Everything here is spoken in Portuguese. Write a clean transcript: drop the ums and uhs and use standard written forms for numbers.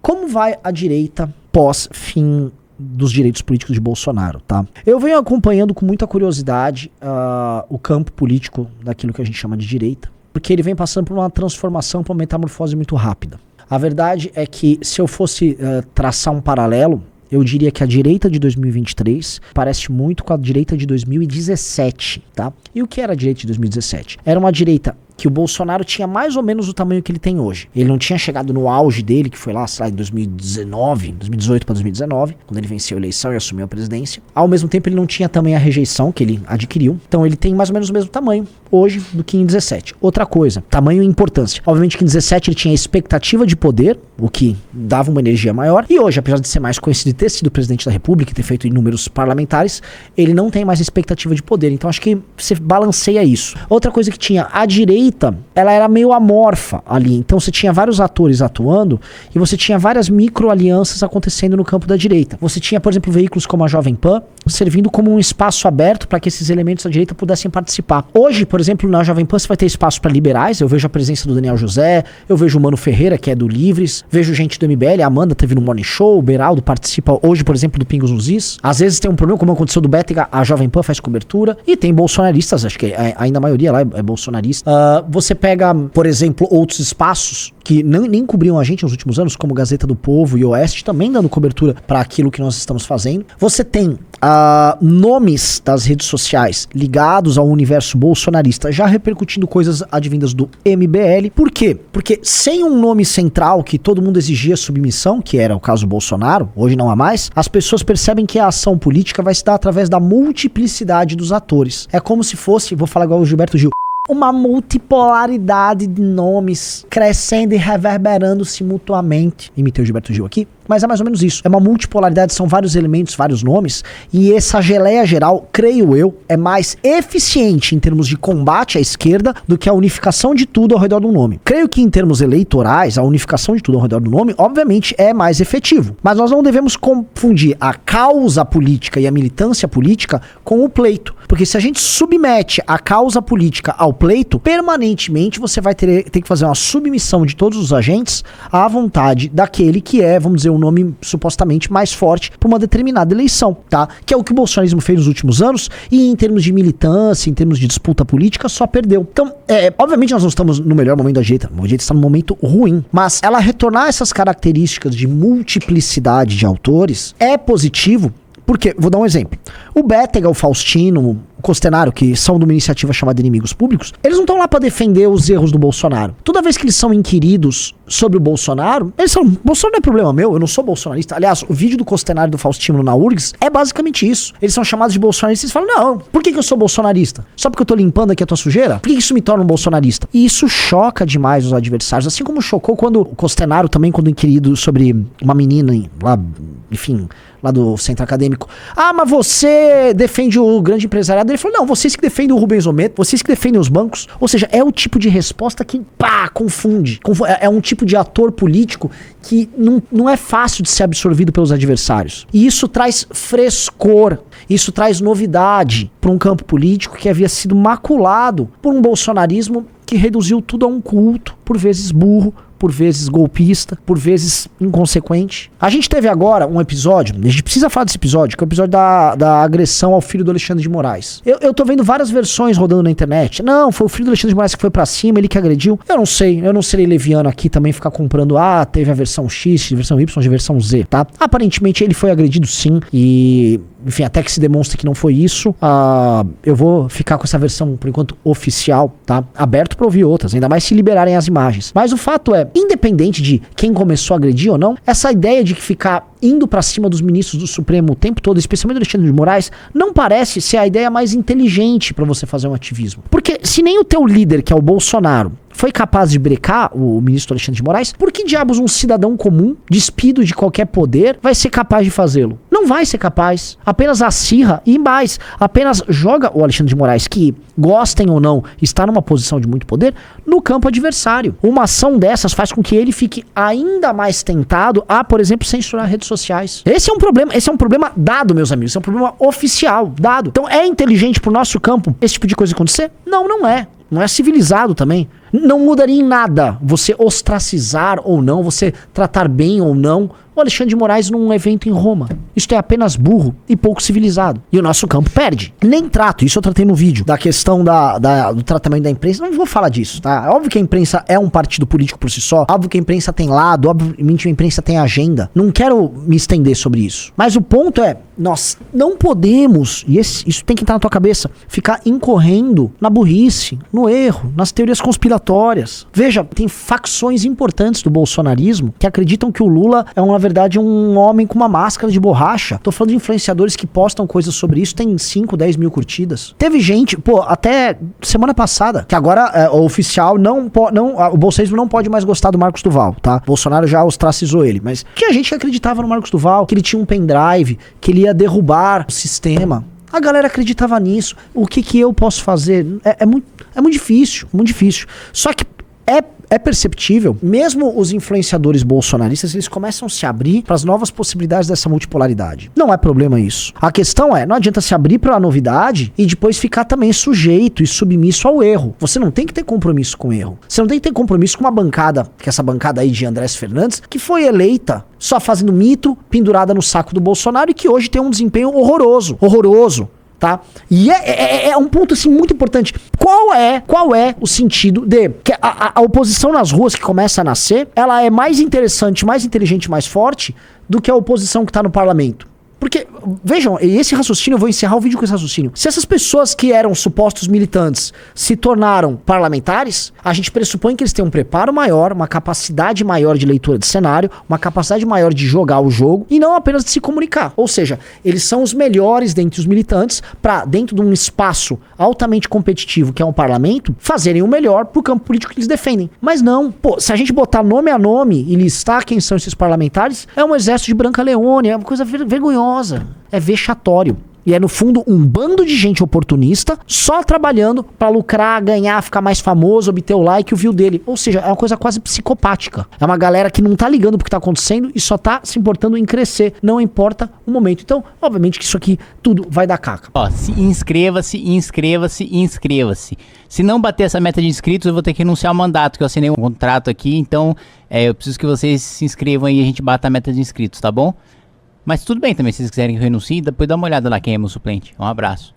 como vai a direita pós-fim dos direitos políticos de Bolsonaro, tá? Eu venho acompanhando com muita curiosidade o campo político daquilo que a gente chama de direita, porque ele vem passando por uma transformação, por uma metamorfose muito rápida. A verdade é que se eu fosse traçar um paralelo, eu diria que a direita de 2023 parece muito com a direita de 2017, tá? E o que era a direita de 2017? Era uma direita que o Bolsonaro tinha mais ou menos o tamanho que ele tem hoje. Ele não tinha chegado no auge dele, que foi lá, sei lá, em 2018 para 2019, quando ele venceu a eleição e assumiu a presidência. Ao mesmo tempo, ele não tinha também a rejeição que ele adquiriu. Então, ele tem mais ou menos o mesmo tamanho hoje do que em 17. Outra coisa, tamanho e importância. Obviamente que em 17 ele tinha expectativa de poder, o que dava uma energia maior. E hoje, apesar de ser mais conhecido e ter sido presidente da República e ter feito inúmeros parlamentares, ele não tem mais expectativa de poder. Então, acho que você balanceia isso. Outra coisa que tinha, a direita, ela era meio amorfa ali. Então você tinha vários atores atuando e você tinha várias micro-alianças acontecendo no campo da direita. Você tinha, por exemplo, veículos como a Jovem Pan servindo como um espaço aberto para que esses elementos da direita pudessem participar. Hoje, por exemplo, na Jovem Pan você vai ter espaço para liberais. Eu vejo a presença do Daniel José, eu vejo o Mano Ferreira, que é do Livres, vejo gente do MBL, a Amanda teve no Morning Show, o Beraldo participa hoje, por exemplo, do Pingos nos Is. Às vezes tem um problema, como aconteceu do Bétega, a Jovem Pan faz cobertura. E tem bolsonaristas, acho que ainda a maioria lá é bolsonarista. Você pega, por exemplo, outros espaços que nem cobriam a gente nos últimos anos, como Gazeta do Povo e Oeste, também dando cobertura para aquilo que nós estamos fazendo. Você tem nomes das redes sociais ligados ao universo bolsonarista já repercutindo coisas advindas do MBL. Por quê? Porque sem um nome central que todo mundo exigia submissão, que era o caso Bolsonaro, hoje não há mais, as pessoas percebem que a ação política vai se dar através da multiplicidade dos atores. É como se fosse, vou falar igual o Gilberto Gil, uma multipolaridade de nomes crescendo e reverberando-se mutuamente. Imitei o Gilberto Gil aqui, mas é mais ou menos isso. É uma multipolaridade, são vários elementos, vários nomes, e essa geleia geral, creio eu, é mais eficiente em termos de combate à esquerda do que a unificação de tudo ao redor do nome. Creio que em termos eleitorais, a unificação de tudo ao redor do nome, obviamente, é mais efetivo. Mas nós não devemos confundir a causa política e a militância política com o pleito. Porque se a gente submete a causa política ao pleito, permanentemente você vai ter que fazer uma submissão de todos os agentes à vontade daquele que é, vamos dizer, um nome supostamente mais forte para uma determinada eleição, tá? Que é o que o bolsonarismo fez nos últimos anos e em termos de militância, em termos de disputa política, só perdeu. Então, obviamente nós não estamos no melhor momento da direita, a direita está num momento ruim, mas ela retornar essas características de multiplicidade de autores é positivo. Porque, vou dar um exemplo, o Bétega, o Faustino, o Costenaro, que são de uma iniciativa chamada Inimigos Públicos, eles não estão lá pra defender os erros do Bolsonaro. Toda vez que eles são inquiridos sobre o Bolsonaro, eles falam, Bolsonaro não é problema meu, eu não sou bolsonarista. Aliás, o vídeo do Costenaro e do Faustino na URGS é basicamente isso. Eles são chamados de bolsonaristas e falam, não, por que eu sou bolsonarista? Só porque eu tô limpando aqui a tua sujeira? Por que isso me torna um bolsonarista? E isso choca demais os adversários, assim como chocou quando o Costenaro também, quando inquirido sobre uma menina lá, enfim, lá do centro acadêmico. Ah, mas você defende o grande empresariado. Ele falou, não, vocês que defendem o Rubens Ometo, vocês que defendem os bancos. Ou seja, é o tipo de resposta que, confunde. É um tipo de ator político que não é fácil de ser absorvido pelos adversários. E isso traz frescor, isso traz novidade para um campo político que havia sido maculado por um bolsonarismo que reduziu tudo a um culto, por vezes burro, por vezes golpista, por vezes inconsequente. A gente teve agora um episódio, a gente precisa falar desse episódio, que é o episódio da agressão ao filho do Alexandre de Moraes. Eu tô vendo várias versões rodando na internet. Não, foi o filho do Alexandre de Moraes que foi pra cima, ele que agrediu. Eu não serei leviano aqui também ficar comprando, teve a versão X, a versão Y, a versão Z, tá? Aparentemente ele foi agredido sim, e enfim, até que se demonstre que não foi isso, eu vou ficar com essa versão, por enquanto, oficial, tá? Aberto pra ouvir outras, ainda mais se liberarem as imagens. Mas o fato é, independente de quem começou a agredir ou não, essa ideia de que ficar indo pra cima dos ministros do Supremo o tempo todo, especialmente do Alexandre de Moraes, não parece ser a ideia mais inteligente pra você fazer um ativismo. Porque se nem o teu líder, que é o Bolsonaro, foi capaz de brecar o ministro Alexandre de Moraes, por que diabos um cidadão comum, despido de qualquer poder, vai ser capaz de fazê-lo? Não vai ser capaz. Apenas acirra e mais, apenas joga o Alexandre de Moraes, que gostem ou não, está numa posição de muito poder, no campo adversário. Uma ação dessas faz com que ele fique ainda mais tentado a, por exemplo, censurar redes sociais. Esse é um problema dado, meus amigos, esse é um problema oficial, dado. Então é inteligente pro nosso campo esse tipo de coisa acontecer? Não, não é. Não é civilizado também. Não mudaria em nada você ostracizar ou não, você tratar bem ou não o Alexandre de Moraes num evento em Roma. Isso é apenas burro e pouco civilizado. E o nosso campo perde. Nem trato, isso eu tratei no vídeo, da questão do tratamento da imprensa. Não vou falar disso, tá? Óbvio que a imprensa é um partido político por si só. Óbvio que a imprensa tem lado, obviamente a imprensa tem agenda. Não quero me estender sobre isso. Mas o ponto é, nós não podemos, e isso tem que entrar na tua cabeça, ficar incorrendo na burrice, no erro, nas teorias conspiratórias. Veja, tem facções importantes do bolsonarismo que acreditam que o Lula é, na verdade, um homem com uma máscara de borracha. Tô falando de influenciadores que postam coisas sobre isso, tem 5, 10 mil curtidas. Teve gente, até semana passada, que agora o oficial o bolsonarismo não pode mais gostar do Marcos Duval, tá? Bolsonaro já ostracizou ele, mas tinha gente que acreditava no Marcos Duval, que ele tinha um pendrive, que ele ia derrubar o sistema. A galera acreditava nisso. O que eu posso fazer? É muito difícil, muito difícil. Só que é perceptível, mesmo os influenciadores bolsonaristas, eles começam a se abrir para as novas possibilidades dessa multipolaridade. Não é problema isso. A questão é, não adianta se abrir para a novidade e depois ficar também sujeito e submisso ao erro. Você não tem que ter compromisso com o erro. Você não tem que ter compromisso com uma bancada, que é essa bancada aí de Andrés Fernandes, que foi eleita só fazendo mito, pendurada no saco do Bolsonaro e que hoje tem um desempenho horroroso. Tá? E é um ponto assim muito importante. Qual é o sentido de que a oposição nas ruas que começa a nascer, ela é mais interessante, mais inteligente, mais forte do que a oposição que tá no parlamento? Porque, vejam, esse raciocínio, eu vou encerrar o vídeo com esse raciocínio. Se essas pessoas que eram supostos militantes se tornaram parlamentares, a gente pressupõe que eles têm um preparo maior, uma capacidade maior de leitura de cenário, uma capacidade maior de jogar o jogo e não apenas de se comunicar. Ou seja, eles são os melhores dentre os militantes para, dentro de um espaço altamente competitivo que é um parlamento, fazerem o melhor pro campo político que eles defendem. Mas não, se a gente botar nome a nome e listar quem são esses parlamentares, é um exército de Branca Leone, é uma coisa vergonhosa. É vexatório. E é, no fundo, um bando de gente oportunista só trabalhando pra lucrar, ganhar, ficar mais famoso, obter o like e o view dele. Ou seja, é uma coisa quase psicopática. É uma galera que não tá ligando pro que tá acontecendo e só tá se importando em crescer. Não importa o momento. Então, obviamente que isso aqui tudo vai dar caca. Ó, inscreva-se. Se não bater essa meta de inscritos, eu vou ter que renunciar ao mandato, que eu assinei um contrato aqui. Então, eu preciso que vocês se inscrevam aí e a gente bata a meta de inscritos, tá bom? Mas tudo bem também, se vocês quiserem que eu renuncie, depois dá uma olhada lá quem é meu suplente. Um abraço.